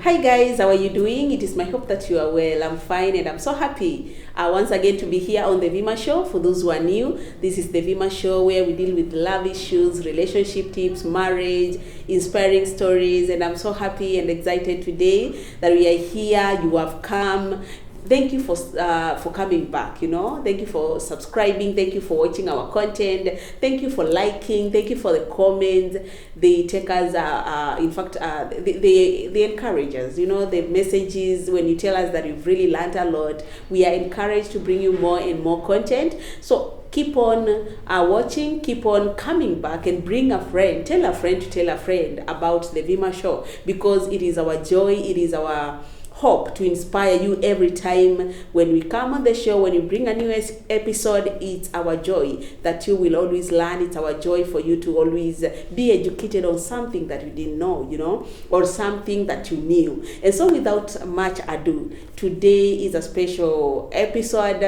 Hi guys, how are you doing? It is my hope that you are well. I'm fine and I'm so happy once again to be here on the Vima Show. For those who are new, this is the Vima Show where we deal with love issues, relationship tips, marriage, inspiring stories, and I'm so happy and excited today that we are here. You have come. Thank you for coming back. Thank you for subscribing. Thank you for watching our content. Thank you for liking. Thank you for the comments. They take us. In fact, they encourage us. The messages when you tell us that you've really learned a lot. We are encouraged to bring you more and more content. So keep on watching, keep on coming back, and bring a friend. Tell a friend to tell a friend about the Vima Show, because it is our joy, it is our hope to inspire you every time when we come on the show. When you bring a new episode, it's our joy that you will always learn. It's our joy for you to always be educated on something that you didn't know, or something that you knew. And so without much ado, today is a special episode.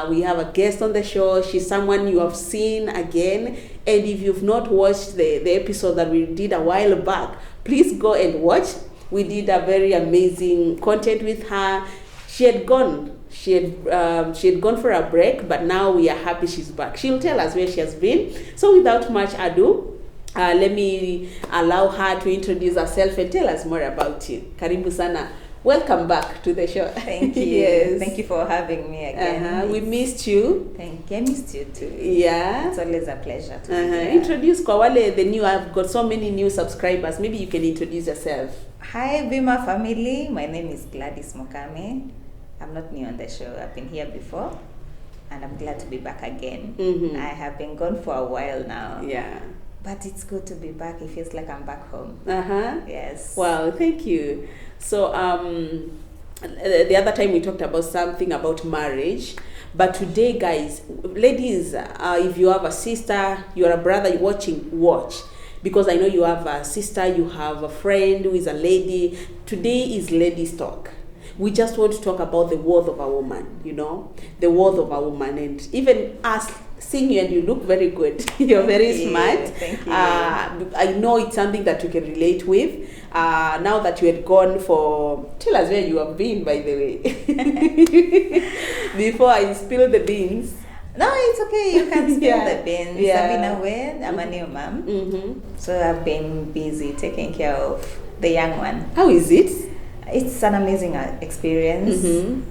We have a guest on the show. She's someone you have seen again, and if you've not watched the episode that we did a while back, please go and watch. We did a very amazing content with her. She had gone for a break, but now we are happy she's back. She'll tell us where she has been. So without much ado, let me allow her to introduce herself and tell us more about you. Karibu sana. Welcome back to the show. Thank you. Yes. Thank you for having me again. We missed you. Thank you. I missed you too. Yeah. It's always a pleasure to be here. Introduce kwa wale the new. I've got so many new subscribers. Maybe you can introduce yourself. Hi Vima family. My name is Gladys Mokame. I'm not new on the show. I've been here before, and I'm glad to be back again. Mm-hmm. I have been gone for a while now. Yeah. But it's good to be back. It feels like I'm back home. Yes. Wow, thank you. So the other time we talked about something about marriage, but today, guys, ladies, if you have a sister, you're a brother, you're watching, watch. Because I know you have a sister, you have a friend who is a lady. Today is Ladies Talk. We just want to talk about the worth of a woman, the worth of a woman. And even us seeing you, and you look very good. You're very smart. Thank you. I know it's something that you can relate with. Now that you had gone for, tell us where you have been, by the way. Before I spill the beans. No, it's okay. You can spill the beans. Yeah. I've been away. I'm a new mom. Mm-hmm. So I've been busy taking care of the young one. How is it? It's an amazing experience. Mm-hmm.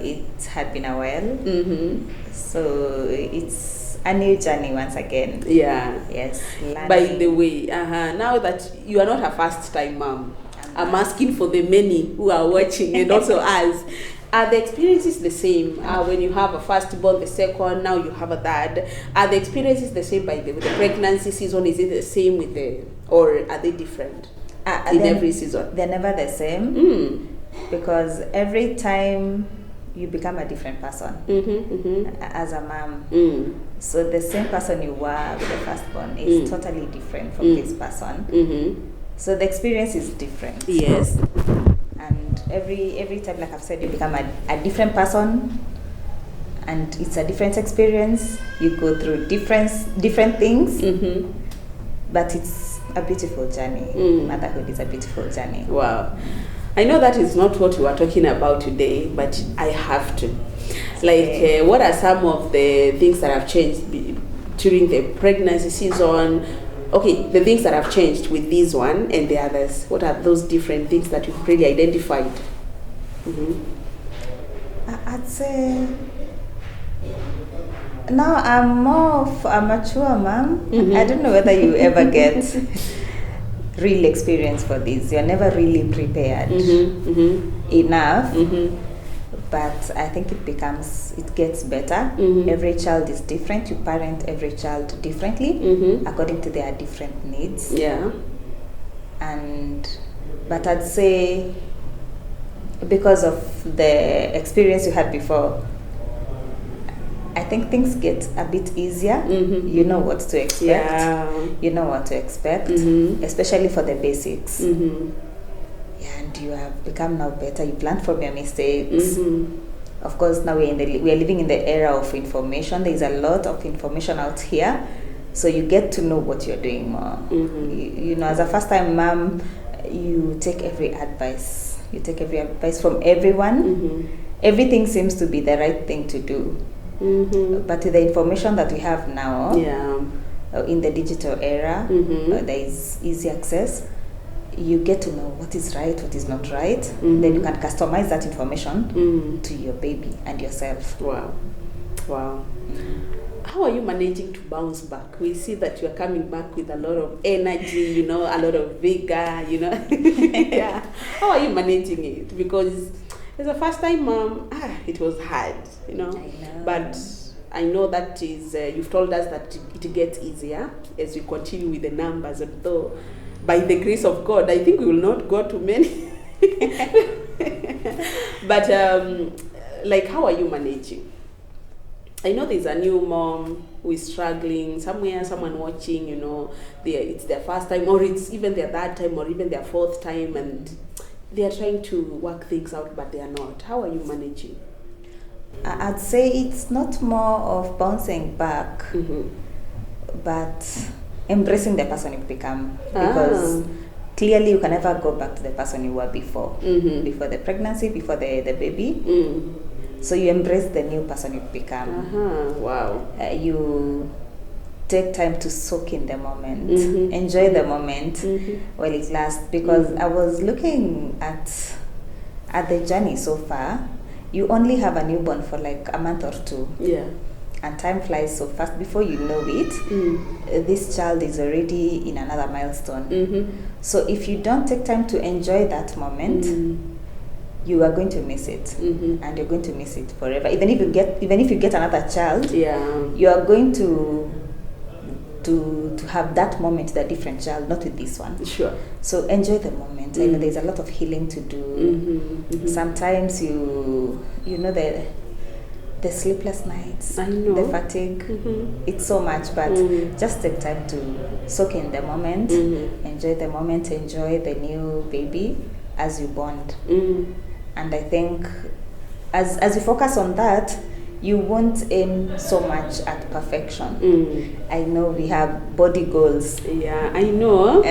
It had been a while. Mm-hmm. So it's a new journey once again. Yeah. Yes. Learning. By the way, now that you are not a first-time mom, I'm asking for the many who are watching and also us. Are the experiences the same when you have a firstborn, the second, now you have a third? Are the experiences the same with the pregnancy season? Is it the same or are they different in every season? They're never the same because every time you become a different person as a mom. So the same person you were with the firstborn is totally different from this person. So the experience is different. Yes. And every time, like I've said, you become a different person, and it's a different experience. You go through different things, but it's a beautiful journey. Motherhood is a beautiful journey. Wow. I know that is not what we are talking about today, but I have to. Like, what are some of the things that have changed during the pregnancy season? Okay, the things that have changed with this one and the others. What are those different things that you've really identified? I'd say now I'm more of a mature mom. I don't know whether you ever get real experience for this. You're never really prepared enough. But I think it gets better. Every child is different. You parent every child differently according to their different needs. Yeah. But I'd say because of the experience you had before, I think things get a bit easier. You know what to expect. Yeah. You know what to expect, especially for the basics. And you have become now better. You've learned from your mistakes. Of course, now we are living in the era of information. There is a lot of information out here, so you get to know what you're doing more. As a first-time mom, you take every advice. You take every advice from everyone. Everything seems to be the right thing to do. But with the information that we have now, in the digital era, there is easy access. You get to know what is right, what is not right. Then you can customize that information to your baby and yourself. Wow. How are you managing to bounce back? We see that you are coming back with a lot of energy, a lot of vigor, Yeah. How are you managing it? Because as a first-time mom, it was hard, I know. But I know that is, you've told us that it gets easier as we continue with the numbers, although by the grace of God, I think we will not go to many. But how are you managing? I know there's a new mom who is struggling somewhere, someone watching, it's their first time, or it's even their third time, or even their fourth time, and they are trying to work things out, but they are not. How are you managing? I'd say it's not more of bouncing back, but embracing the person you've become. Because clearly you can never go back to the person you were before. Before the pregnancy, before the baby. So you embrace the new person you've become. Wow. You take time to soak in the moment, enjoy the moment while it lasts. Because I was looking at the journey so far. You only have a newborn for like a month or two. Yeah. And time flies so fast. Before you know it, this child is already in another milestone. So if you don't take time to enjoy that moment, you are going to miss it, and you're going to miss it forever. Even if you get another child, you are going to have that moment with a different child, not with this one. Sure. So enjoy the moment. I know there's a lot of healing to do. Sometimes you know the sleepless nights, I know. The fatigue. It's so much, but just take time to soak in the moment, enjoy the moment, enjoy the new baby as you bond. And I think as you focus on that, you won't aim so much at perfection. I know we have body goals. Yeah, I know.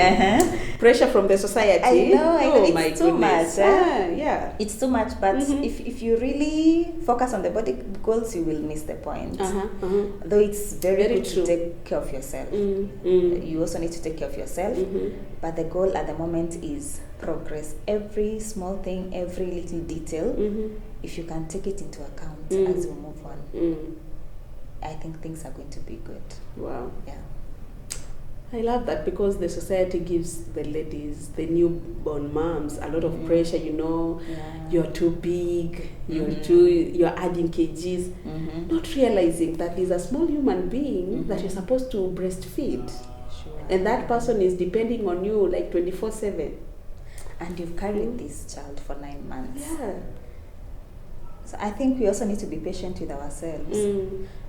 Pressure from the society. I know. Oh, it's too much. Yeah. It's too much, but if you really focus on the body goals, you will miss the point. Though it's very good true. to take care of yourself. You also need to take care of yourself. But the goal at the moment is progress. Every small thing, every little detail, if you can take it into account as you move on, I think things are going to be good. Wow. Yeah. I love that, because the society gives the ladies, the newborn moms, a lot of pressure. You're too big, you're adding kgs, not realizing that there's a small human being that you're supposed to breastfeed. Sure. And that person is depending on you like 24/7. And you've carried this child for 9 months. Yeah. So I think we also need to be patient with ourselves.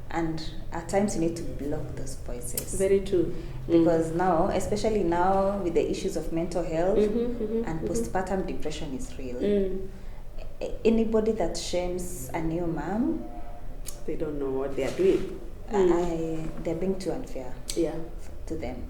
And at times you need to block those voices. Very true. Because now, especially now with the issues of mental health and postpartum depression is real. Anybody that shames a new mom, they don't know what they are doing. They're being too unfair. Yeah. To them.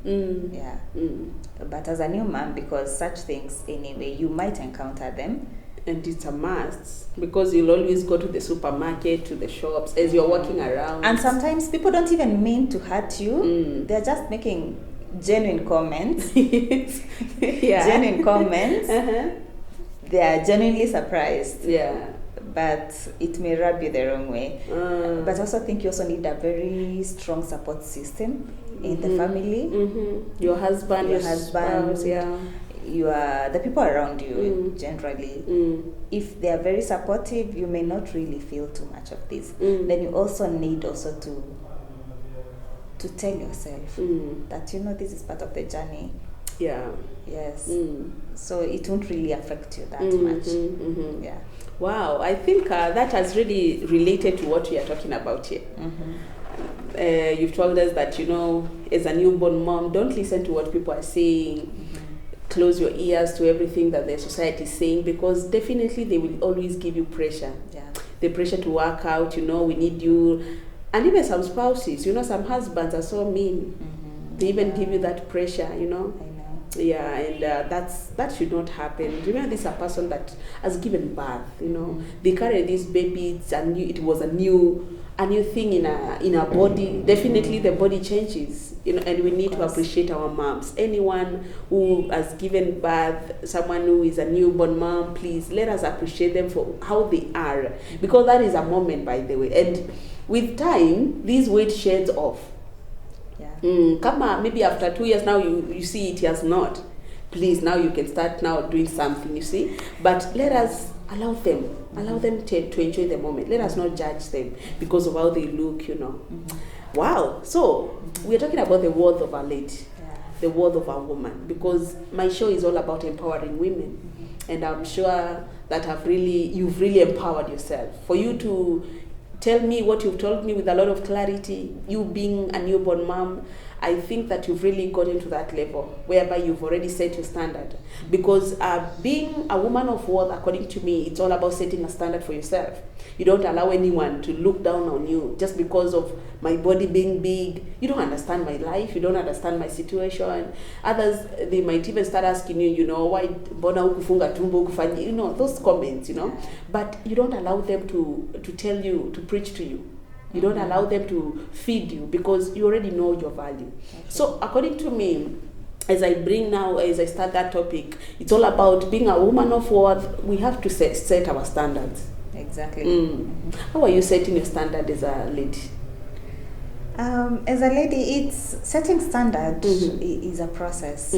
But as a new mom, because such things anyway, you might encounter them. And it's a must, because you'll always go to the supermarket, to the shops, as you're walking around. And sometimes people don't even mean to hurt you. They're just making genuine comments. Genuine comments. They are genuinely surprised. Yeah. But it may rub you the wrong way. But I also think you also need a very strong support system in the family. Your husband, your spouse, the people around you generally. If they are very supportive, you may not really feel too much of this. Then you also need to tell yourself that this is part of the journey. Yeah. Yes. So it won't really affect you that much. Yeah. Wow, I think that has really related to what we are talking about here. You've told us that, as a newborn mom, don't listen to what people are saying. Close your ears to everything that the society is saying, because definitely they will always give you pressure. Yeah. The pressure to work out, we need you. And even some spouses, some husbands are so mean. They even give you that pressure, I know. Yeah, and that should not happen. Remember, this is a person that has given birth. They carry this baby. It was a new thing in our body. Definitely, the body changes. And we need to appreciate our moms. Anyone who has given birth, someone who is a newborn mom, please let us appreciate them for how they are, because that is a moment, by the way. And with time, this weight shades off. Come on, maybe after 2 years now you see it has not. Please, now you can start now doing something, you see. But let us allow them to enjoy the moment. Let us not judge them because of how they look, Wow. So we're talking about the worth of a lady, the worth of a woman, because my show is all about empowering women. And I'm sure that you've really empowered yourself. For you to tell me what you've told me with a lot of clarity, you being a newborn mom, I think that you've really gotten to that level whereby you've already set your standard. Because being a woman of worth, according to me, it's all about setting a standard for yourself. You don't allow anyone to look down on you just because of my body being big. You don't understand my life. You don't understand my situation. Others, they might even start asking you, why mbona hukufunga tumbo kufanya, those comments, But you don't allow them to tell you, to preach to you. You don't allow them to feed you because you already know your value. Okay. So according to me, as I start that topic, it's all about being a woman of worth. We have to set our standards. Exactly. How are you setting your standard as a lady? As a lady, it's setting standard is a process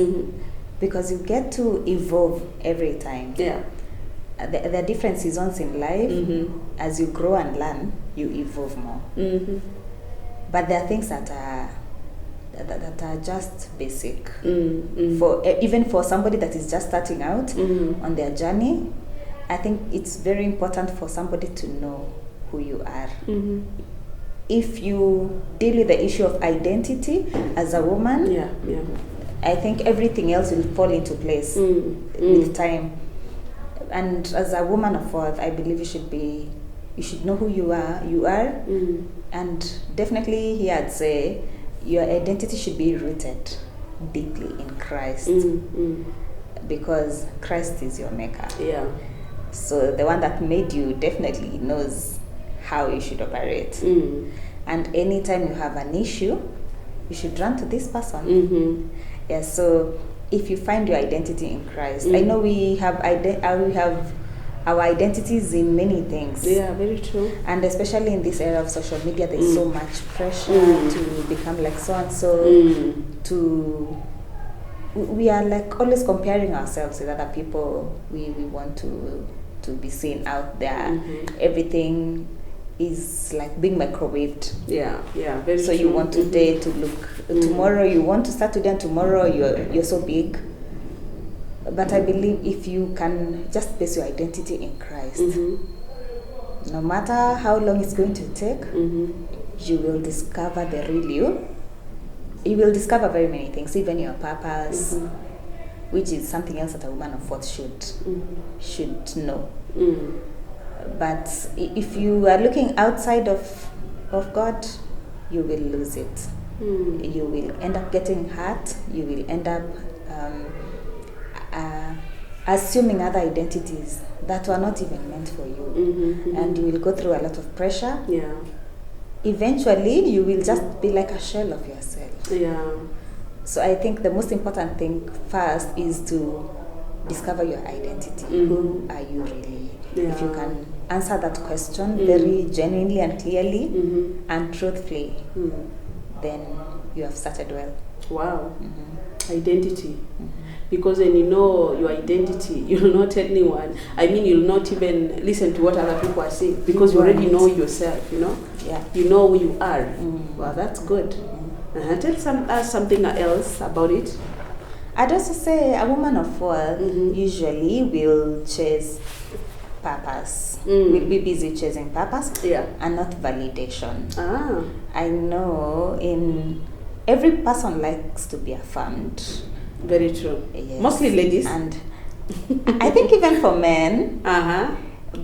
because you get to evolve every time. Yeah. There are different seasons in life. As you grow and learn, you evolve more. But there are things that are just basic. Even for somebody that is just starting out on their journey, I think it's very important for somebody to know who you are. If you deal with the issue of identity as a woman, I think everything else will fall into place with time. And as a woman of worth, I believe you should know who you are. And definitely here I'd say your identity should be rooted deeply in Christ. Because Christ is your maker. Yeah. So the one that made you definitely knows how you should operate. And anytime you have an issue, you should run to this person. So if you find your identity in Christ, I know we have our identities in many things. Yeah, very true. And especially in this era of social media, there's so much pressure to become like so and so. We are like always comparing ourselves with other people. We want to be seen out there. Everything is like being microwaved. Yeah, very so true. You want today to look tomorrow, you want to start today and tomorrow you're so big. But I believe if you can just base your identity in Christ, no matter how long it's going to take, you will discover the real you. You will discover very many things, even your purpose, which is something else that a woman of worth should know. But if you are looking outside of God, you will lose it. You will end up getting hurt. You will end up assuming other identities that were not even meant for you. And you will go through a lot of pressure. Yeah. Eventually, you will just be like a shell of yourself. Yeah. So I think the most important thing first is to discover your identity. Who are you really? Yeah. If you can answer that question very genuinely and clearly and truthfully, then you have started well. Wow. Identity. Because when you know your identity, you'll not tell anyone. I mean, you'll not even listen to what other people are saying because you already know yourself, Yeah. You know who you are. Wow, that's good. Tell us something else about it. I'd also say a woman of worth usually will chase purpose. Will be busy chasing purpose and not validation. I know every person likes to be affirmed. Very true. Yes. Mostly ladies. And I think even for men,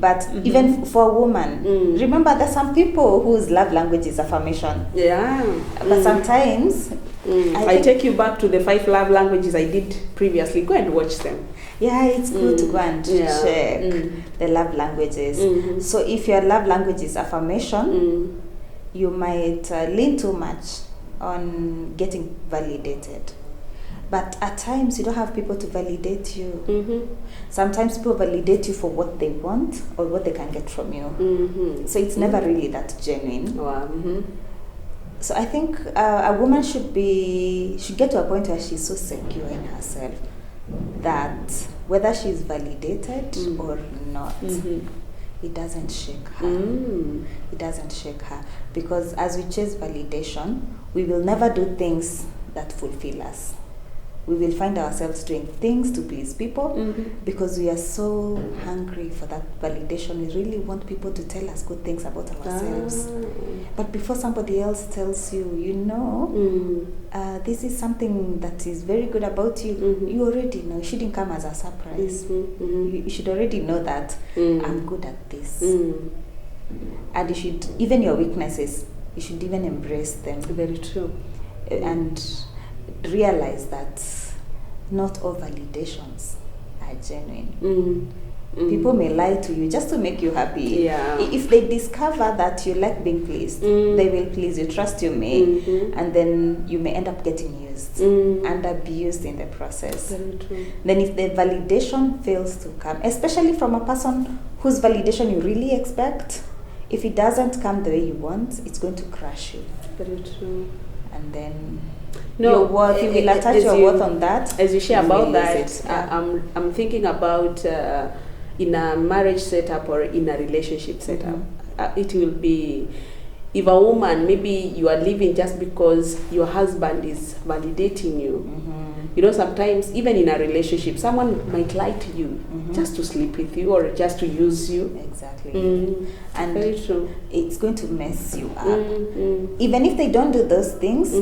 but even for women, remember there's some people whose love language is affirmation. Yeah. But sometimes I take you back to the 5 love languages I did previously. Go and watch them. Yeah, it's good to go and check the love languages. So if your love language is affirmation, you might lean too much on getting validated. But at times you don't have people to validate you. Sometimes people validate you for what they want or what they can get from you. So it's never really that genuine. Wow. So I think a woman should get to a point where she's so secure in herself that whether she's validated or not, it doesn't shake her. It doesn't shake her, because as we chase validation, we will never do things that fulfill us. We will find ourselves doing things to please people because we are so hungry for that validation. We really want people to tell us good things about ourselves. But before somebody else tells you, this is something that is very good about you, you already know. It shouldn't come as a surprise. You should already know that I'm good at this. And you should, even your weaknesses, you should even embrace them. Very true. And realize that not all validations are genuine. People may lie to you just to make you happy. If they discover that you like being pleased, they will please you. Trust you may. And then you may end up getting used and abused in the process. Very true. Then if the validation fails to come, especially from a person whose validation you really expect, if it doesn't come the way you want, it's going to crush you. Very true. And then your worth, you will attach your worth on that. As you share about that, I'm thinking about in a marriage setup or in a relationship setup. It will be, if a woman, maybe you are living just because your husband is validating you. You know, sometimes even in a relationship, someone might lie to you just to sleep with you or just to use you. Exactly. And very true. It's going to mess you up. Even if they don't do those things,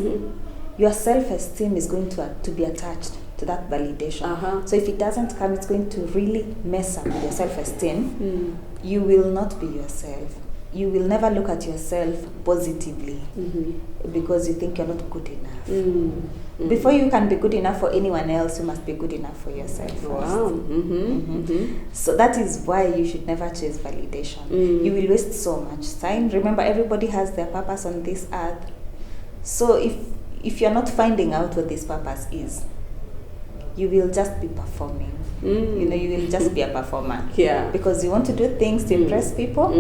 your self-esteem is going to be attached to that validation. So if it doesn't come, it's going to really mess up your self-esteem. You will not be yourself. You will never look at yourself positively because you think you're not good enough. Before you can be good enough for anyone else, you must be good enough for yourself first. Wow. So that is why you should never chase validation. You will waste so much time. Remember, everybody has their purpose on this earth. So if you're not finding out what this purpose is, you will just be performing. You will just be a performer. Because you want to do things to impress people,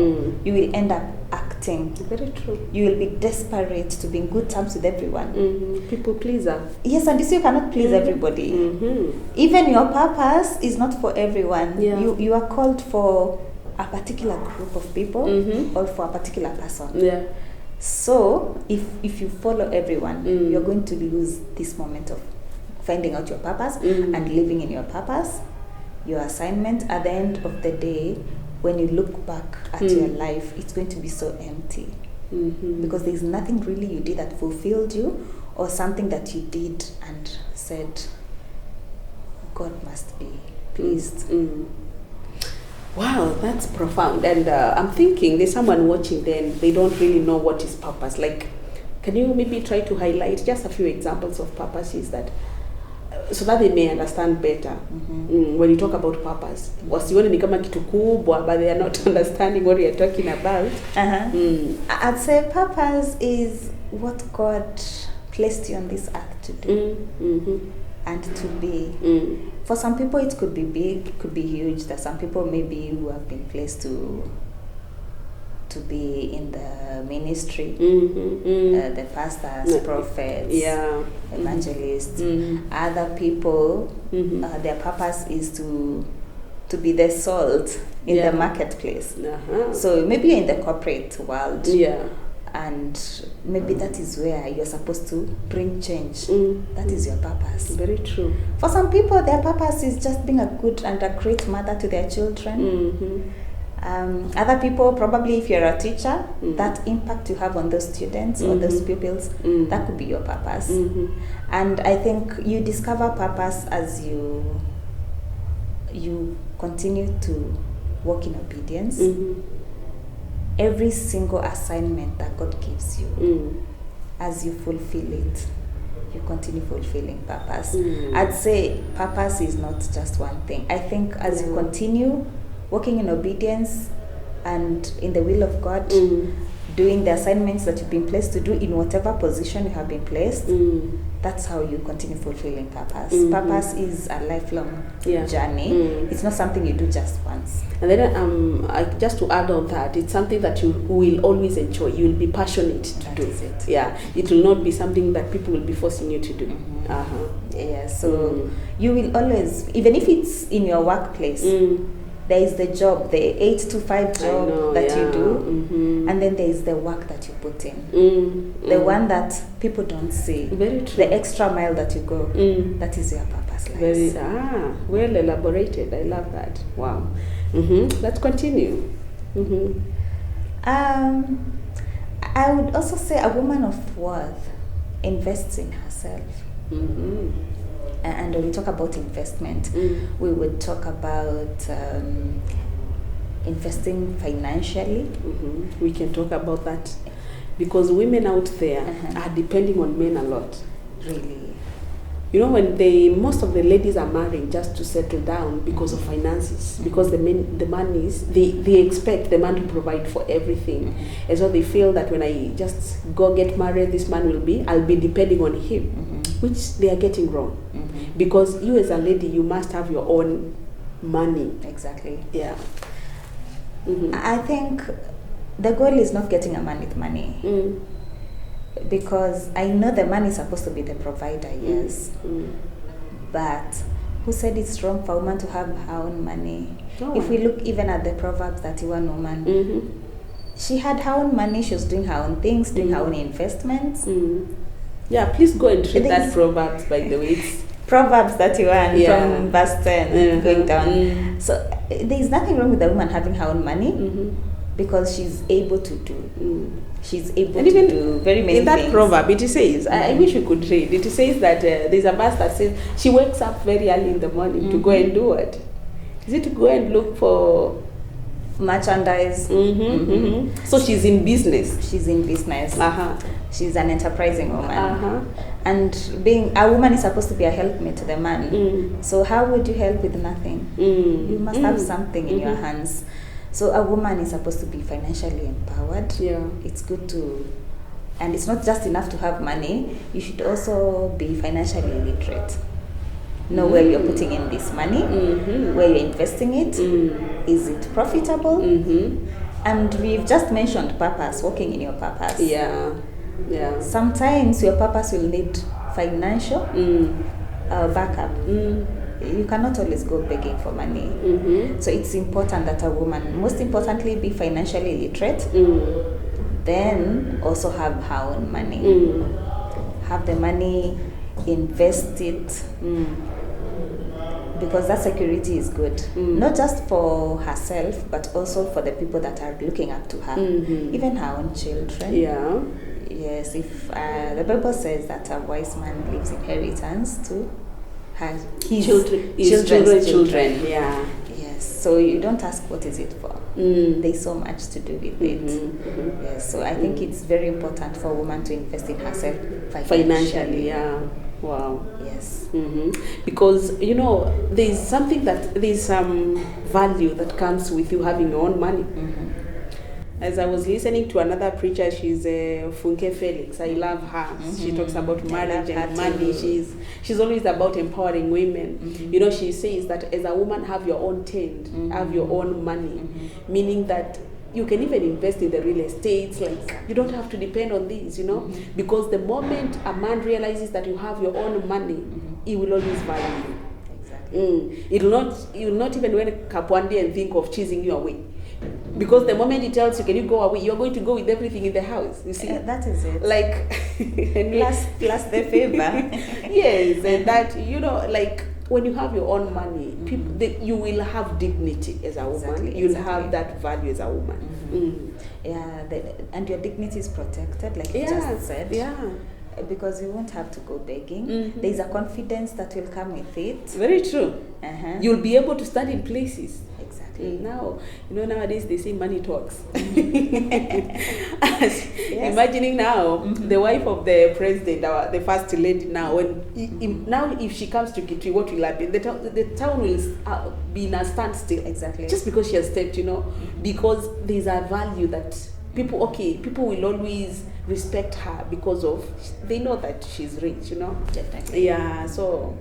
you will end up acting. Very true. You will be desperate to be in good terms with everyone. People pleaser. Yes, and you cannot please everybody. Even your purpose is not for everyone. You are called for a particular group of people or for a particular person. So if you follow everyone, you're going to lose this moment of finding out your purpose and living in your purpose, your assignment. At the end of the day, when you look back at your life, it's going to be so empty because there's nothing really you did that fulfilled you, or something that you did and said, God must be pleased. Wow, that's profound. And I'm thinking there's someone watching, then they don't really know what is purpose. Like, can you maybe try to highlight just a few examples of purposes that, so that they may understand better when you talk about purpose? Wasione ni kama kitu kubwa, but they are not understanding what you're talking about. I'd say purpose is what God placed you on this earth to do and to be. For some people it could be big, it could be huge. There's some people maybe who have been placed to be in the ministry, the pastors, prophets, evangelists. Other people, their purpose is to be the salt in the marketplace. So maybe you're in the corporate world, and maybe that is where you're supposed to bring change. That is your purpose. Very true. For some people, their purpose is just being a good and a great mother to their children. Other people, probably if you're a teacher, that impact you have on those students or those pupils, that could be your purpose. And I think you discover purpose as you continue to walk in obedience. Every single assignment that God gives you, as you fulfill it, you continue fulfilling purpose. I'd say purpose is not just one thing. I think as you continue working in obedience and in the will of God, doing the assignments that you've been placed to do in whatever position you have been placed, that's how you continue fulfilling purpose. Purpose is a lifelong journey. It's not something you do just once. And then just to add on that, it's something that you will always enjoy. You will be passionate to do. It. Yeah, it will not be something that people will be forcing you to do. Yeah, so you will always, even if it's in your workplace, there is the job, the 8 to 5 job that you do, and then there is the work that you put in. The one that people don't see. Very true. The extra mile that you go, that is your purpose life. Well elaborated. I love that. Wow. Let's continue. I would also say a woman of worth invests in herself. And when we talk about investment, we would talk about investing financially. We can talk about that because women out there are depending on men a lot. Really. You know, when most of the ladies are marrying just to settle down because of finances, because the man is, they expect the man to provide for everything. And so they feel that when I just go get married, this man I'll be depending on him, which they are getting wrong. Because you as a lady, you must have your own money. Exactly. Yeah. I think the goal is not getting a man with money. Because I know the man is supposed to be the provider, yes. But who said it's wrong for a woman to have her own money? If we look even at the Proverbs 31 woman, she had her own money, she was doing her own things, doing her own investments. Yeah, please go and read that Proverbs, by the way. It's Proverbs 31 from verse 10 going down. So there's nothing wrong with the woman having her own money because she's able to do. She's able to do very many things. In that proverb, it says, I wish you could read, it says that there's a verse that says she wakes up very early in the morning to go and do what? Is it to go and look for merchandise? So she's in business. She's in business. She's an enterprising woman. And being a woman is supposed to be a helpmate to the man. So how would you help with nothing? You must have something in your hands. So a woman is supposed to be financially empowered. It's good to, and it's not just enough to have money. You should also be financially literate. Know where you're putting in this money, where you're investing it. Is it profitable? And we've just mentioned purpose, working in your purpose. Sometimes your purpose will need financial backup. You cannot always go begging for money. So it's important that a woman, most importantly, be financially literate, then also have her own money. Have the money, invest it, because that security is good. Not just for herself, but also for the people that are looking up to her, even her own children. Yes, if the Bible says that a wise man leaves inheritance to his children's children. Yes, so you don't ask what is it for. There's so much to do with it. Yes, so I think it's very important for a woman to invest in herself financially. Wow. Yes. Because there's some value that comes with you having your own money. As I was listening to another preacher, she's Funke Felix. I love her. She talks about marriage and money. She's always about empowering women. She says that as a woman, have your own tent, have your own money, meaning that you can even invest in the real estate. Like you don't have to depend on these, because the moment a man realizes that you have your own money, he will always value you. Exactly. You will not even wake up one day and think of chasing you away. Because the moment he tells you, can you go away, you're going to go with everything in the house. You see? That is it. Like, plus the favor. Yes, and that, like, when you have your own money, you will have dignity as a woman. You'll have that value as a woman. And your dignity is protected, like you just said. Because you won't have to go begging. There's a confidence that will come with it. Very true. You'll be able to stand in places. Exactly. exactly. Now, nowadays they say money talks. Yes. Imagining now, the wife of the president, the first lady now, now if she comes to Kitui, what will happen? The town will be in a standstill. Exactly. Just because she has stepped, because there's a value that people will always respect her because of, they know that she's rich, Definitely. Yeah, so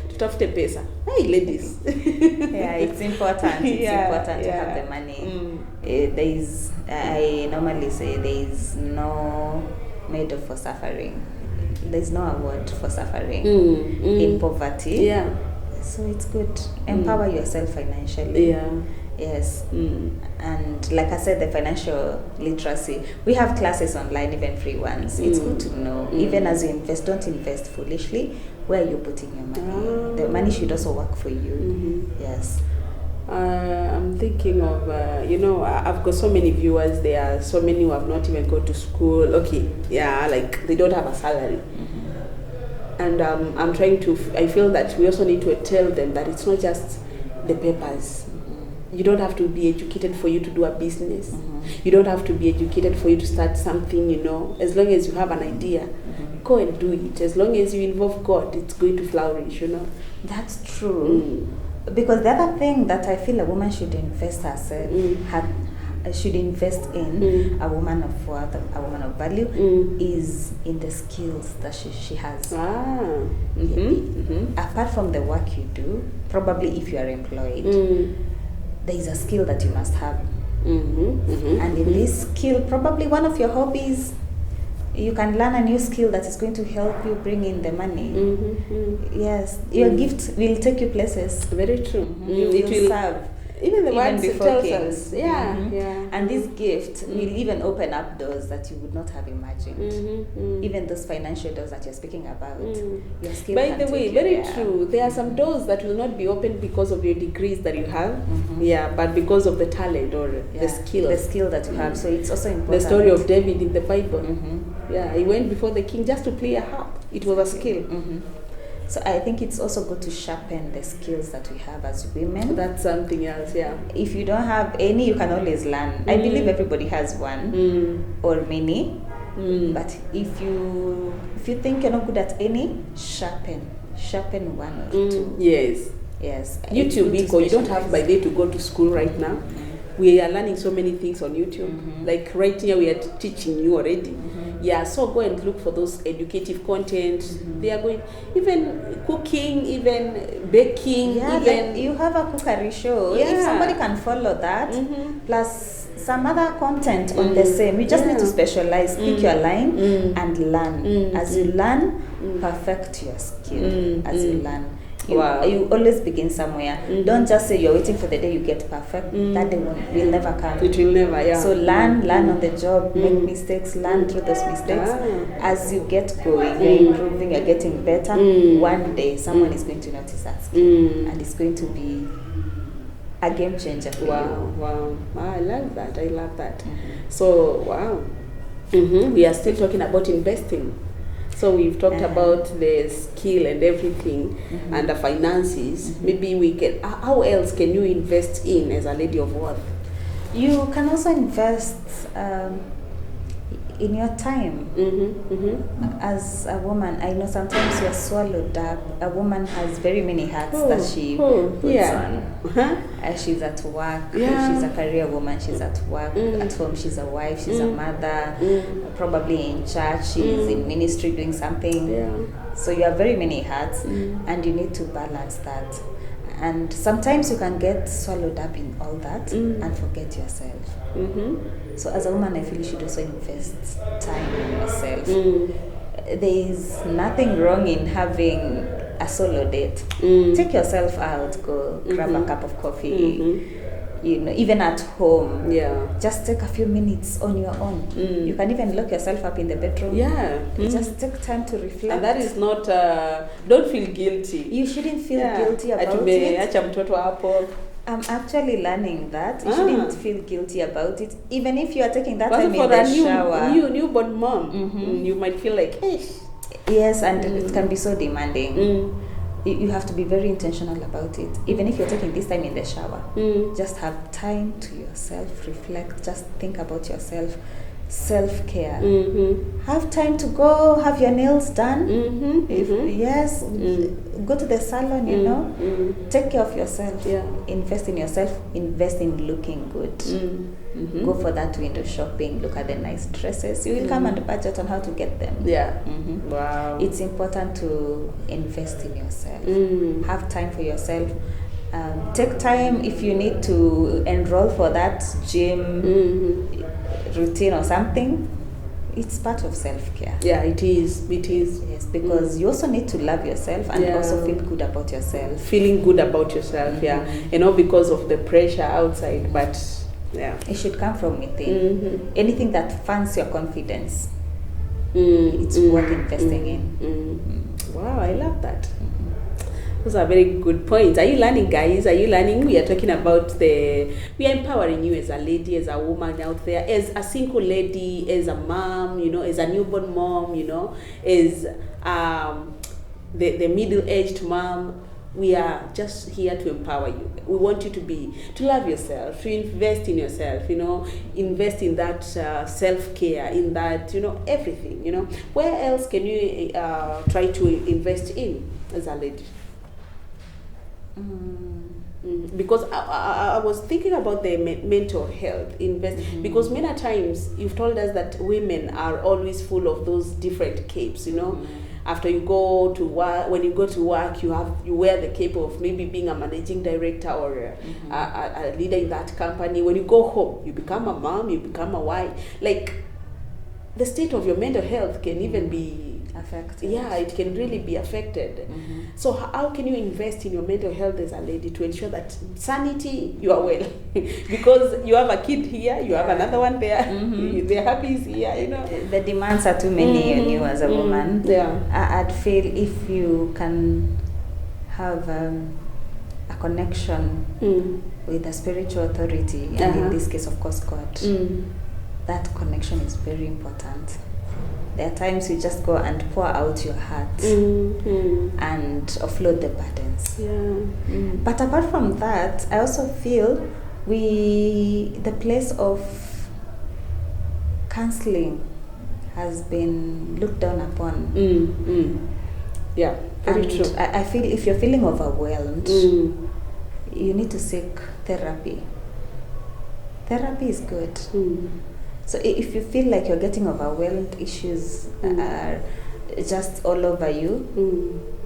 tutafute pesa. Hey, ladies. Yeah, it's important. It's important to have the money. I normally say there is no medal for suffering. There's no award for suffering in poverty. Yeah. So it's good. Empower yourself financially. Yeah. Yes. And like I said, the financial literacy, we have classes online, even free ones. It's good to know. Even as you invest, don't invest foolishly. Where are you putting your money? The money should also work for you. Yes. I'm thinking of, I've got so many viewers. There are so many who have not even gone to school. Okay, yeah, like they don't have a salary. And I feel that we also need to tell them that it's not just the papers. You don't have to be educated for you to do a business. You don't have to be educated for you to start something, As long as you have an idea, go and do it. As long as you involve God, it's going to flourish, That's true. Because the other thing that I feel a woman should invest herself, should invest in, a woman of worth, a woman of value, is in the skills that she has. Apart from the work you do, probably if you are employed, there is a skill that you must have. And in this skill, probably one of your hobbies, you can learn a new skill that is going to help you bring in the money. Yes, your gift will take you places. Very true. You will serve. Even the words before tells kings. us. Yeah. And this gift will even open up doors that you would not have imagined. Even those financial doors that you're speaking about. Your skill. By the way, very true. There are some doors that will not be opened because of your degrees that you have. But because of the talent or the skill. The skill that you have. So it's also important. The story of David in the Bible. Yeah, he went before the king just to play a harp. It was a skill. So I think it's also good to sharpen the skills that we have as women. That's something else, yeah. If you don't have any, you can always learn. I believe everybody has one or many. But if you think you're not good at any, sharpen one or two. Yes. YouTube, because you don't have by day to go to school right now. We are learning so many things on YouTube. Like right here, we are teaching you already. Yeah, so go and look for those educative content. They are going, even cooking, even baking. Yeah, even like you have a cookery show. Yeah. If somebody can follow that, plus some other content on the same, you just need to specialize, pick your line and learn. As you learn, perfect your skill as you learn. You always begin somewhere. Don't just say you're waiting for the day you get perfect. That day will never come. It will never, yeah. So learn on the job, make mistakes, learn through those mistakes. As you get going, you're improving, you're getting better. One day, someone is going to notice that skill, and it's going to be a game changer for you. Wow. I love that. So, wow. We are still talking about investing. So we've talked about the skill and everything and the finances. Maybe we can, how else can you invest in as a lady of worth? You can also invest in your time. As a woman, I know sometimes you're swallowed up. A woman has very many hats that she puts on. She's at work, she's a career woman, she's at work, at home she's a wife, she's a mother, probably in church, she's in ministry doing something. So you have very many hats and you need to balance that. And sometimes you can get swallowed up in all that and forget yourself. So as a woman, I feel you should also invest time in yourself. There is nothing wrong in having a solo date. Take yourself out, go grab a cup of coffee. Even at home, just take a few minutes on your own. You can even lock yourself up in the bedroom. Just take time to reflect. And that is not, don't feel guilty. You shouldn't feel guilty about it. I'm actually learning that. You shouldn't feel guilty about it. Even if you are taking that time in the shower. Newborn mom, you might feel like, hey. Yes, and it can be so demanding. You have to be very intentional about it. Even if you're taking this time in the shower, just have time to yourself, reflect, just think about yourself. Self-care. Have time to go have your nails done. Yes, go to the salon, you know. Take care of yourself. Invest in yourself. Invest in looking good. Go for that window shopping. Look at the nice dresses. You will come under budget on how to get them. Wow. It's important to invest in yourself. Have time for yourself. Take time if you need to enroll for that gym routine or something. It's part of self-care. Yeah, it is. Yes, because you also need to love yourself and also feel good about yourself. Feeling good about yourself, and not because of the pressure outside, but it should come from within. Anything that funds your confidence, it's worth investing in. Wow, I love that. Those are very good points. Are you learning, guys? Are you learning? We are talking about we are empowering you as a lady, as a woman out there, as a single lady, as a mom, you know, as a newborn mom, you know, as the middle-aged mom. We are just here to empower you. We want you to love yourself, to invest in yourself, you know, invest in that self-care, in that, you know, everything, you know. Where else can you try to invest in as a lady? Because I was thinking about the mental health because many times you've told us that women are always full of those different capes, you know. After you go to work, when you go to work, you wear the cape of maybe being a managing director or a leader in that company. When you go home, you become a mom, you become a wife. Like, the state of your mental health can even be affected. Yeah, it can really be affected. So how can you invest in your mental health as a lady to ensure that sanity, you are well? Because you have a kid here, you have another one there, the hubby's here, you know. The demands are too many on you as a woman. I'd feel if you can have a connection with a spiritual authority, and in this case, of course, God, that connection is very important. There are times you just go and pour out your heart and offload the burdens. But apart from that, I also feel the place of counseling has been looked down upon. Yeah, very true. I feel if you're feeling overwhelmed, you need to seek therapy. Therapy is good. So if you feel like you're getting overwhelmed, issues are just all over you,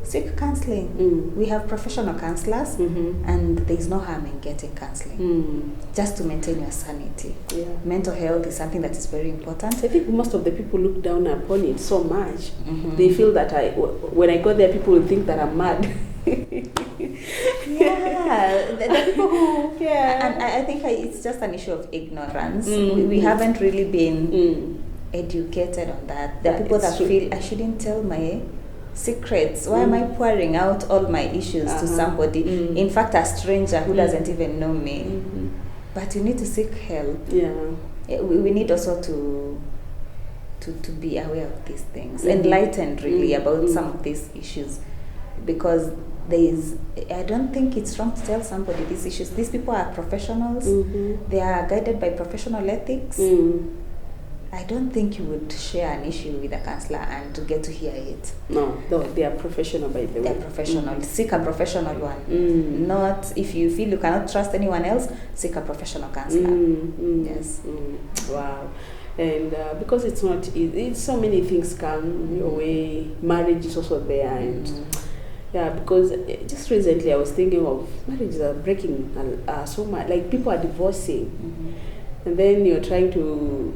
seek counseling. We have professional counselors, and there's no harm in getting counseling, just to maintain your sanity. Mental health is something that is very important. I think most of the people look down upon it so much. They feel that when I go there, people will think that I'm mad. The people who and I think it's just an issue of ignorance. We haven't really been educated on that. There are people that feel I shouldn't tell my secrets. Why am I pouring out all my issues to somebody? In fact, a stranger who doesn't even know me. But you need to seek help. We need also to be aware of these things, enlightened really about some of these issues, because I don't think it's wrong to tell somebody these issues. These people are professionals. They are guided by professional ethics. I don't think you would share an issue with a counselor and to get to hear it. No, they are professional, by the way. They are professional. Seek a professional one. Not if you feel you cannot trust anyone else, seek a professional counselor. Yes. Wow. And because it's not easy, so many things come your way. Marriage is also there, and because just recently I was thinking of marriages are breaking so much. Like, people are divorcing, and then you're trying to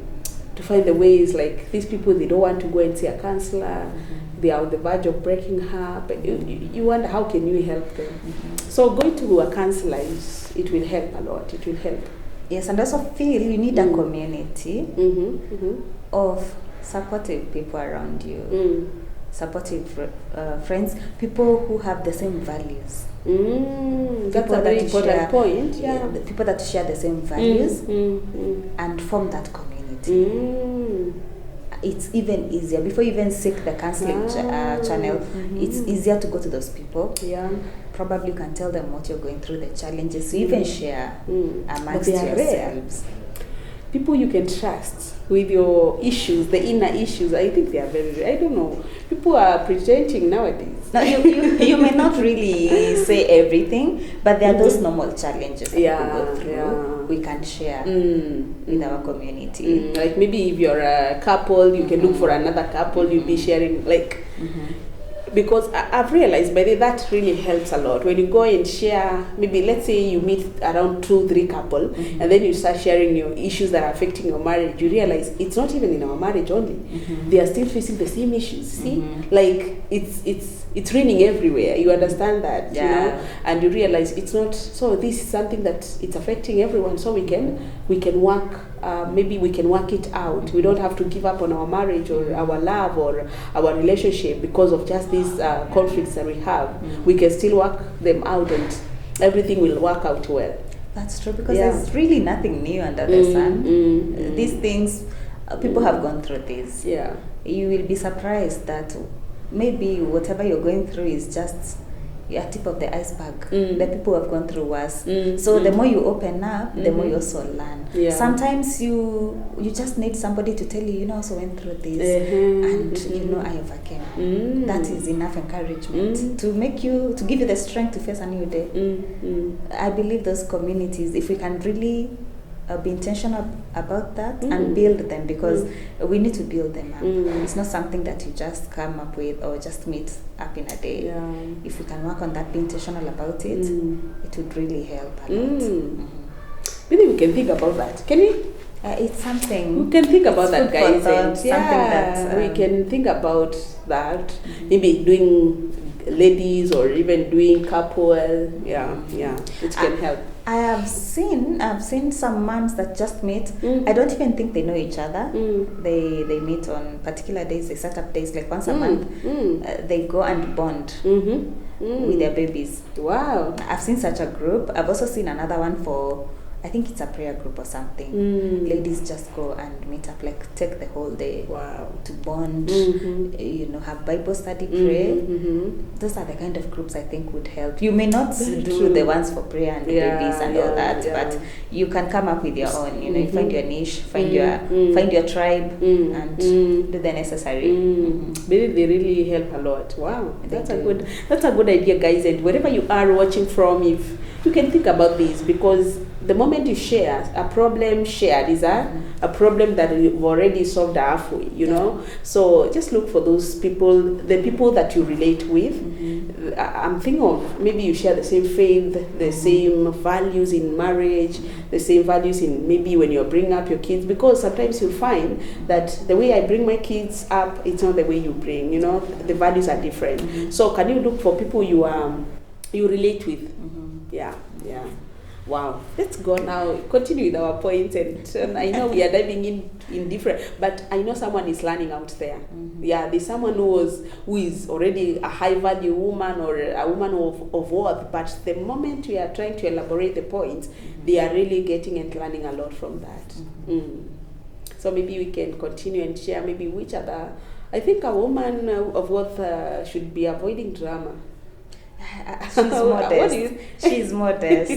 find the ways. Like, these people, they don't want to go and see a counselor. They are on the verge of breaking up. You wonder, how can you help them? So going to a counselor, it will help a lot. It will help. Yes, and also feel you need a community of supportive people around you. Supportive friends, people who have the same values. That's a very important point. The people that share the same values and form that community. it's even easier. Before you even seek the counseling channel, it's easier to go to those people. Yeah. Probably you can tell them what you're going through, the challenges. You even share amongst But they are rare. yourselves. People you can trust with your issues, the inner issues, I think they are very rare. I don't know. People are pretending nowadays. Now, you may not really say everything, but there are those normal challenges that we go through. We can share with our community. Like maybe if you're a couple, you can look for another couple, you'll be sharing, like, because I've realized by that really helps a lot. When you go and share, maybe let's say you meet around 2-3 couple, and then you start sharing your issues that are affecting your marriage, you realize it's not even in our marriage only. They are still facing the same issues. See, like it's raining everywhere. You understand that, you know, and you realize it's not. So this is something that it's affecting everyone. So we can work. Maybe we can work it out. We don't have to give up on our marriage or our love or our relationship because of just these conflicts that we have. We can still work them out, and everything will work out well. That's true, because there's really nothing new under the sun. These things, people have gone through this. Yeah. You will be surprised that maybe whatever you're going through is just a tip of the iceberg. The people have gone through worse. So the more you open up, the more you also learn. Yeah. Sometimes you just need somebody to tell you, you know, I also went through this, and you know, I overcame. That is enough encouragement to make you, to give you the strength to face a new day. I believe those communities, if we can really be intentional about that and build them, because we need to build them up. It's not something that you just come up with or just meet up in a day. If we can work on that, be intentional about it, it would really help a lot. Maybe we can think about that. Can we? It's something we can think about that, guys. And something that we can think about that. Maybe doing ladies or even doing couple. It can help. I have seen some moms that just meet. I don't even think they know each other. They meet on particular days. They set up days like once a month. They go and bond with their babies. Wow! I've seen such a group. I've also seen another one for, I think it's a prayer group or something. Ladies just go and meet up, like take the whole day to bond, you know, have Bible study, pray. Those are the kind of groups I think would help. You may not do the ones for prayer and babies and all that, but you can come up with your own. You know, you find your niche, find your tribe, and do the necessary. Maybe they really help a lot. Wow, that's a good idea, guys. And wherever you are watching from, if you can think about this, because the moment you share, a problem shared is a problem that you've already solved halfway, you know. So just look for those people, the people that you relate with. I'm thinking of maybe you share the same faith, the same values in marriage, the same values in maybe when you're bringing up your kids, because sometimes you'll find that the way I bring my kids up, it's not the way you bring, you know, the values are different. So can you look for people you relate with? Yeah. Wow, let's go now. Continue with our points, and I know we are diving in different, but I know someone is learning out there. Yeah, there's someone who is already a high value woman or a woman of worth, but the moment we are trying to elaborate the points, they are really getting and learning a lot from that. So maybe we can continue and share maybe which other. I think a woman of worth should be avoiding drama. She's modest. She's modest.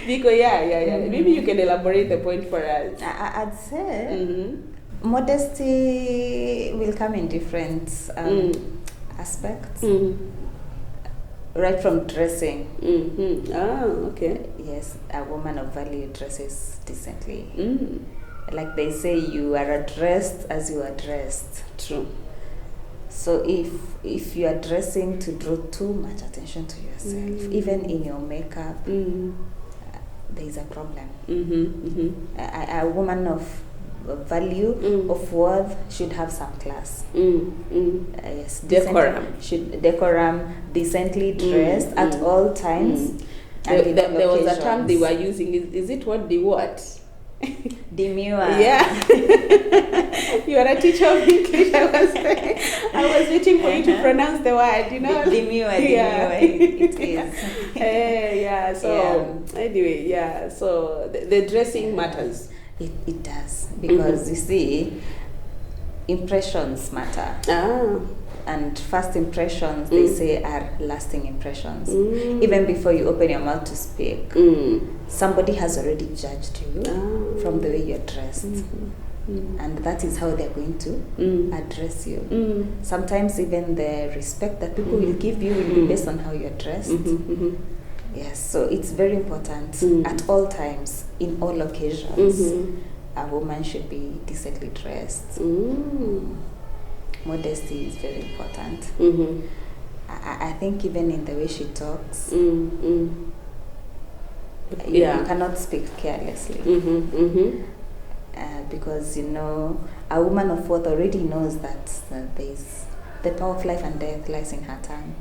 Because maybe you can elaborate the point for us. I'd say modesty will come in different aspects. Right from dressing. Okay. Yes, a woman of value dresses decently. Like they say, you are addressed as you are dressed. True. So if you are dressing to draw too much attention to yourself, even in your makeup, there is a problem. A woman of value, of worth, should have some class. Yes, decorum, decently dressed at all times. And there was a term they were using. Is it what they what? Demure. Yeah. You are a teacher of English. I was waiting for you to pronounce the word, you know. Demure. It is. So anyway, so the dressing matters. It does, because you see, impressions matter. And first impressions, they say, are lasting impressions. Even before you open your mouth to speak, somebody has already judged you from the way you're dressed. And that is how they're going to address you. Sometimes even the respect that people will give you will be based on how you're dressed. Yes, so it's very important at all times, in all occasions. A woman should be decently dressed. Modesty is very important. I think even in the way she talks, you cannot speak carelessly. Because, a woman of worth already knows that there's the power of life and death lies in her tongue.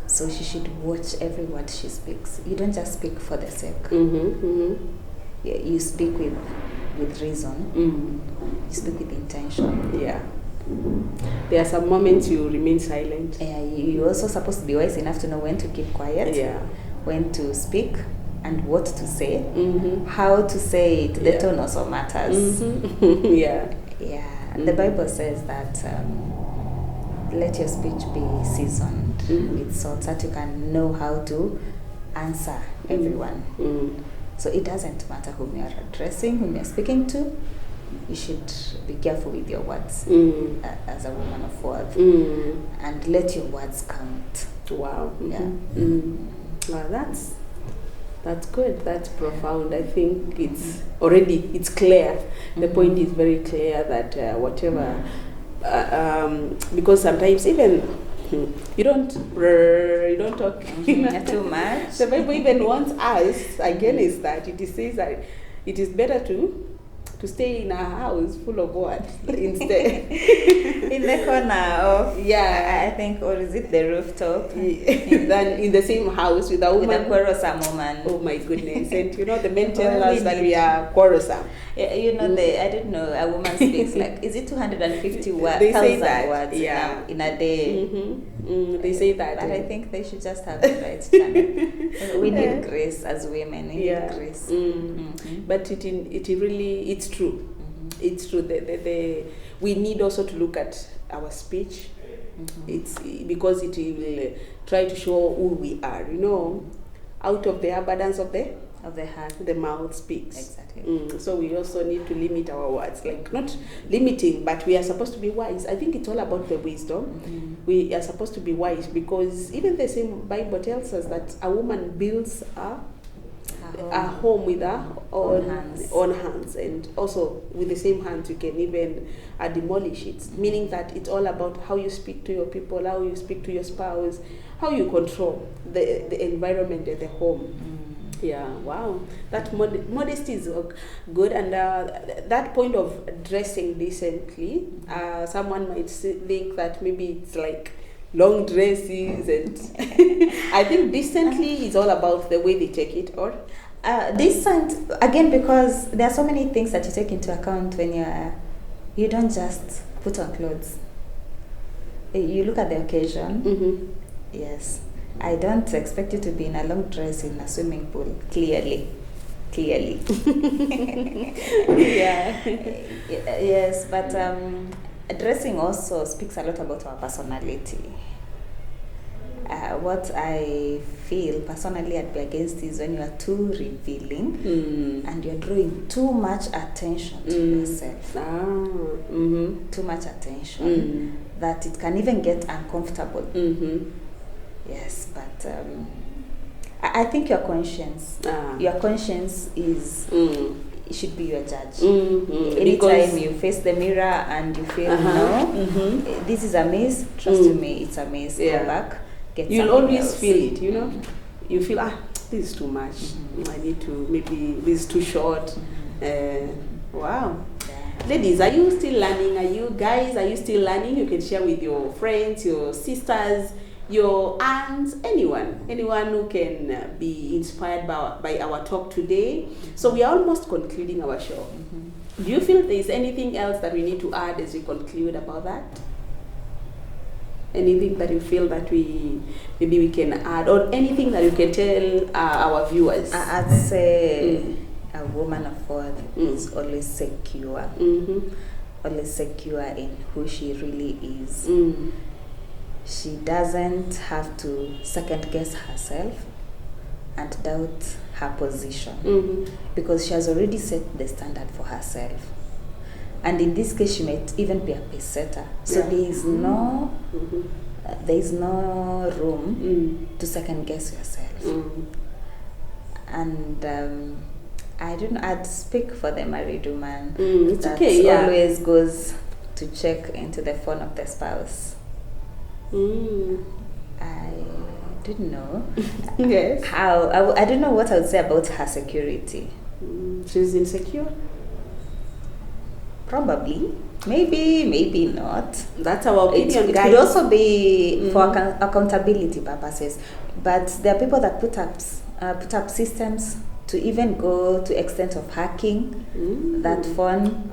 So she should watch every word she speaks. You don't just speak for the sake. You speak with reason. You speak with intention. Yeah. There are some moments you remain silent. Yeah, you're also supposed to be wise enough to know when to keep quiet. Yeah. When to speak and what to say. How to say it. The tone also matters. Yeah. The Bible says that let your speech be seasoned with salt, so that you can know how to answer everyone. So it doesn't matter whom you are addressing, whom you are speaking to. You should be careful with your words as a woman of worth, and let your words count. Wow. Yeah. Well, that's good. That's profound. I think it's clear. The point is very clear that whatever, because sometimes even you don't talk too much. The Bible even warns us against that. It says that it is better to stay in a house full of what instead in the corner of I think, or is it the rooftop? Than in the same house with a woman, with a quarrelsome woman. Oh my goodness! And the men tell us that we are quarrelsome. I don't know. A woman speaks like, is it 250 words? They say that words in a day. They say that, but I think they should just have the right channel. We need grace as women. We need grace. But it really, it's true. It's true. We need also to look at our speech. It's because it will try to show who we are. Out of the abundance of the heart, the mouth speaks. Exactly. So we also need to limit our words, like not limiting, but we are supposed to be wise. I think it's all about the wisdom. We are supposed to be wise, because even the same Bible tells us that a woman builds a home with her own hands, and also with the same hands you can even demolish it. Meaning that it's all about how you speak to your people, how you speak to your spouse, how you control the environment at the home. Yeah, wow. That modesty is good, and that point of dressing decently, someone might think that maybe it's like long dresses, and I think decently is all about the way they take it, or decent again, because there are so many things that you take into account when you don't just put on clothes. You look at the occasion. Yes. I don't expect you to be in a long dress in a swimming pool. Clearly. Yeah. Yes, but dressing also speaks a lot about our personality. What I feel personally I'd be against is when you are too revealing and you're drawing too much attention to yourself. Too much attention that it can even get uncomfortable. Yes, but I think your conscience is should be your judge. Anytime you face the mirror and you feel this is a miss, trust me, it's a miss. Go back. You'll always feel it. You feel this is too much. I need to, maybe this is too short. Wow. Ladies, are you still learning? Are you still learning? You can share with your friends, your sisters, your aunts, anyone who can be inspired by our talk today. So we are almost concluding our show. Do you feel there is anything else that we need to add as we conclude about that? Anything that you feel that we can add, or anything that you can tell our viewers? I'd say a woman of worth is always secure. Always secure in who she really is. She doesn't have to second guess herself and doubt her position because she has already set the standard for herself. And in this case, she might even be a pace setter. So there is no room to second guess yourself. And I don't know, I'd speak for the married woman. It's that okay, always goes to check into the phone of the spouse. I don't know. Yes. I don't know what I would say about her security. She's insecure? Probably. Maybe not. That's our opinion, It guys. could also be for accountability purposes. But there are people that put up systems to even go to extent of hacking that phone.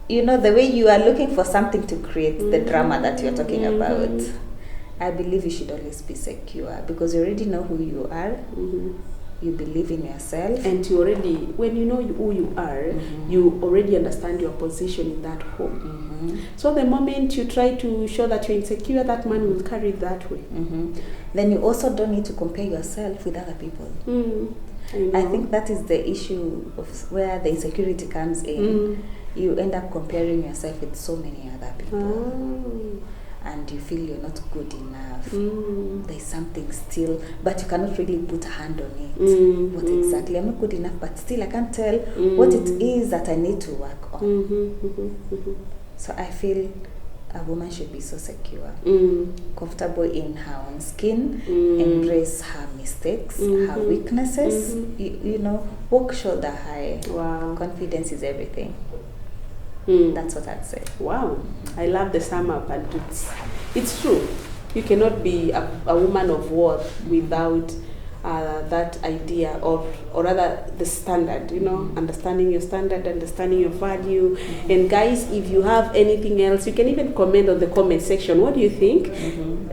You know, the way you are looking for something to create the drama that you're talking about. I believe you should always be secure because you already know who you are. You believe in yourself. And you already, when you know who you are, you already understand your position in that home. So the moment you try to show that you're insecure, that man will carry it that way. Then you also don't need to compare yourself with other people. I think that is the issue of where the insecurity comes in. You end up comparing yourself with so many other people. And you feel you're not good enough. There's something still, but you cannot really put a hand on it. What exactly? I'm not good enough, but still I can't tell what it is that I need to work on. So I feel a woman should be so secure, comfortable in her own skin, embrace her mistakes, her weaknesses, you know, walk shoulder high. Wow. Confidence is everything. That's what I'd say. Wow, I love the sum up, and it's true. You cannot be a woman of worth without that idea or rather the standard, you know, understanding your standard, understanding your value. And guys, if you have anything else, you can even comment on the comment section. What do you think?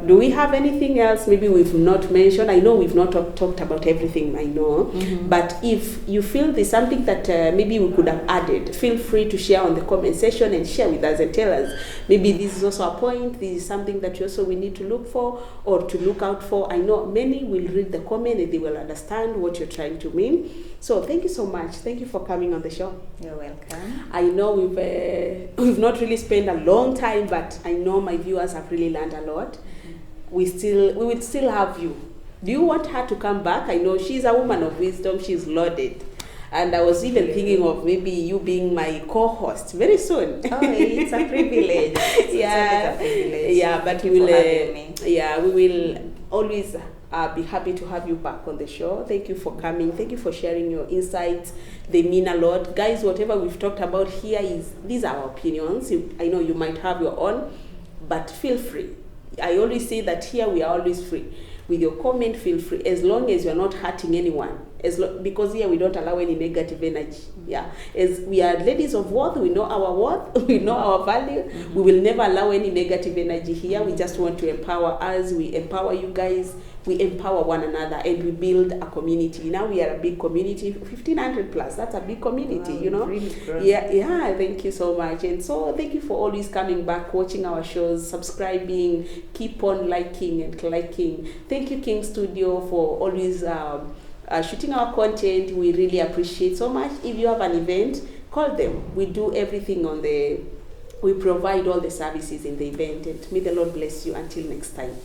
Do we have anything else maybe we've not mentioned? I know we've not talked about everything, I know. But if you feel there's something that maybe we could have added, feel free to share on the comment section and share with us and tell us. Maybe this is also a point, this is something that we need to look for or to look out for. I know many will read the comment and they will understand what you're trying to mean. So thank you so much. Thank you for coming on the show. You're welcome. I know we've not really spent a long time, but I know my viewers have really learned a lot. We will still have you. Do you want her to come back? I know she's a woman of wisdom. She's loaded. And I was even thinking of maybe you being my co-host very soon. Oh, it's a privilege. Yeah, it's a privilege. Yeah, but we will always be happy to have you back on the show. Thank you for coming. Thank you for sharing your insights. They mean a lot. Guys, whatever we've talked about here these are our opinions. I know you might have your own, but feel free. I always say that here we are always free. With your comment, feel free, as long as you're not hurting anyone. Because here we don't allow any negative energy. Yeah, as we are ladies of worth, we know our worth, we know our value. We will never allow any negative energy here. We just want to empower us. We empower you guys. We empower one another, and we build a community. Now we are a big community, 1,500 plus. That's a big community, wow, you know. Really great. Yeah. Thank you so much, and so thank you for always coming back, watching our shows, subscribing, keep on liking and clicking. Thank you, King Studio, for always shooting our content. We really appreciate so much. If you have an event, call them. We do everything we provide all the services in the event, and may the Lord bless you. Until next time.